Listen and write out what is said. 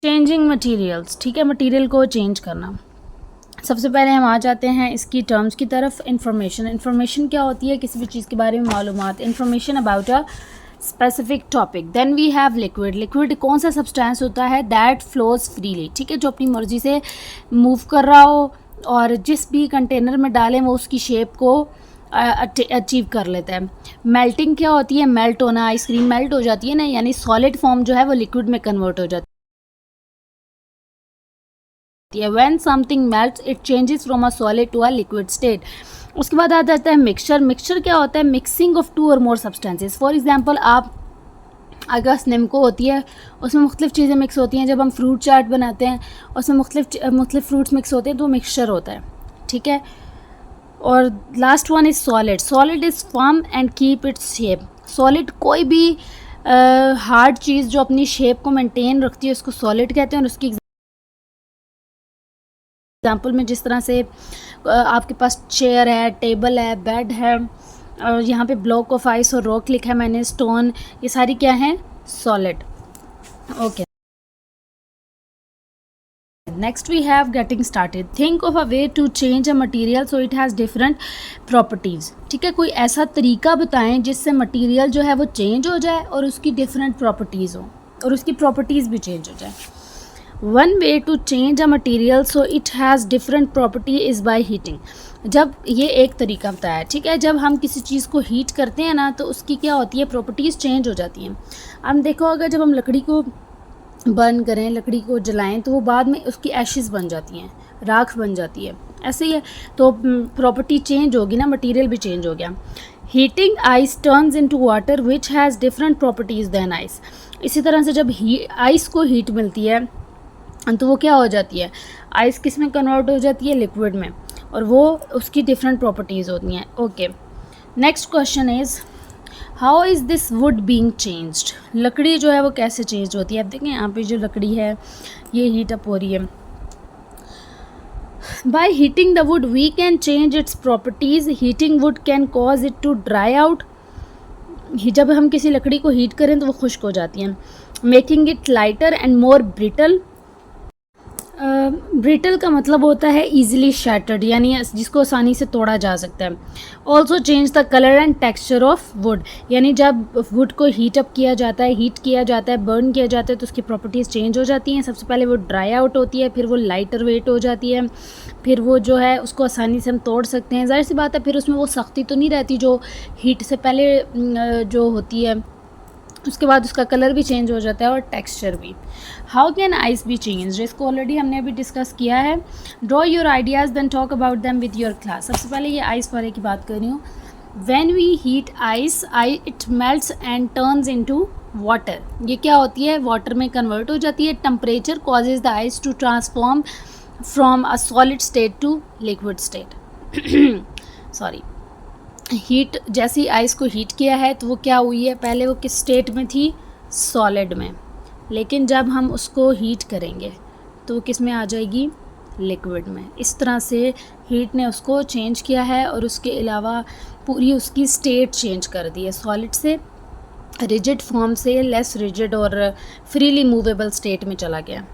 Changing materials, ठीक है, material को चेंज करना। सबसे पहले हम आ जाते हैं इसकी टर्म्स की तरफ। इंफॉर्मेशन क्या होती है? किसी भी चीज़ के बारे में मालूमात, information about a specific topic. Then we have liquid. Liquid कौन सा सब्सटेंस होता है? दैट फ्लोज फ्रीली, ठीक है, जो अपनी मर्जी से मूव कर रहा हो और जिस भी कंटेनर में डालें वो उसकी शेप को अचीव कर लेता है। मेल्टिंग क्या होती है? मेल्ट होना, आइसक्रीम मेल्ट हो जाती है ना, यानी सॉलिड फॉर्म जो है वो लिक्विड में कन्वर्ट हो जाती है। When something melts, it changes from a solid to a liquid state. उसके बाद आ जाता है मिक्सचर। मिक्सचर क्या होता है? मिक्सिंग ऑफ टू और मोर सब्सटेंसेस। फॉर एग्जांपल, आप अगर स्निमको होती है, उसमें मुख्तलिफ चीज़ें मिक्स होती हैं। जब हम फ्रूट चाट बनाते हैं उसमें मुख्तलिफ फ्रूट्स मिक्स होते हैं, तो मिक्सचर होता है, ठीक है। और last one is solid. Solid is firm and keep its shape. Solid कोई भी हार्ड चीज़ जो अपनी शेप को मेंटेन रखती है उसको सॉलिड कहते हैं। और उसकी एग्जाम्पल में जिस तरह से आपके पास चेयर है, टेबल है, बेड है, और यहाँ पे ब्लॉक ऑफ आइस और रॉक लिखा है मैंने, स्टोन, ये सारी क्या हैं? Solid. Okay, next we have getting started. Think of a way to change a material so it has different properties, ठीक है। कोई ऐसा तरीका बताएं जिससे मटेरियल जो है वो चेंज हो जाए और उसकी डिफरेंट प्रॉपर्टीज़ हो और उसकी प्रॉपर्टीज़ भी चेंज हो जाए। One way to change a material so it has different property is by heating. जब ये एक तरीका बताया है, ठीक है, जब हम किसी चीज़ को हीट करते हैं ना तो उसकी क्या होती है? प्रॉपर्टीज़ चेंज हो जाती हैं। अब देखो, अगर जब हम लकड़ी को बर्न करें, लकड़ी को जलाएं, तो वो बाद में उसकी एशेस बन जाती हैं, राख बन जाती है, ऐसे ही है। तो प्रॉपर्टी चेंज होगी ना, मटीरियल भी चेंज हो गया। Heating ice turns into water which has different properties than ice. इसी तरह से जब आइस को हीट मिलती है तो वो क्या हो जाती है? आइस किस में कन्वर्ट हो जाती है? लिक्विड में, और वो उसकी डिफरेंट प्रॉपर्टीज़ होती हैं। Okay, next question is how is this would being changed. लकड़ी जो है वो कैसे चेंज होती है? अब देखें, यहाँ पे जो लकड़ी है ये हीट अप हो रही है। By heating the wood we can change its properties. Heating wood can cause it to dry out. जब हम किसी लकड़ी को हीट करें तो वो खुश्क हो जाती हैं। Making it lighter and more brittle. Brittle का मतलब होता है ईजिली शैटर्ड, यानी जिसको आसानी से तोड़ा जा सकता है। Also change the colour and texture of would, यानी जब वुड को हीट अप किया जाता है, हीट किया जाता है, बर्न किया जाता है, तो उसकी प्रॉपर्टीज़ चेंज हो जाती हैं। सबसे पहले वो ड्राई आउट होती है, फिर वो लाइटर वेट हो जाती है, फिर वो जो है उसको आसानी से हम तोड़ सकते हैं। ज़ाहिर सी बात है, फिर उसमें वो सख्ती तो नहीं रहती जो हीट से पहले जो होती है। उसके बाद उसका कलर भी चेंज हो जाता है और टेक्सचर भी। How can ice be change, इसको ऑलरेडी हमने अभी डिस्कस किया है। Draw your ideas then talk about them with your class. सबसे पहले ये आइस वाले की बात कर रही हूँ। When we heat ice it melts and turns into water. ये क्या होती है? वाटर में कन्वर्ट हो जाती है। Temperature causes the ice to transform from a solid state to liquid state. Sorry, heat, जैसी आइस को हीट किया है तो वो क्या हुई है? पहले वो किस स्टेट में थी? सॉलिड में। लेकिन जब हम उसको हीट करेंगे तो वो किस में आ जाएगी? लिक्विड में। इस तरह से हीट ने उसको चेंज किया है और उसके अलावा पूरी उसकी स्टेट चेंज कर दी है। सॉलिड से रिजिड फॉर्म से लेस रिजिड और फ्रीली मूवेबल स्टेट में चला गया।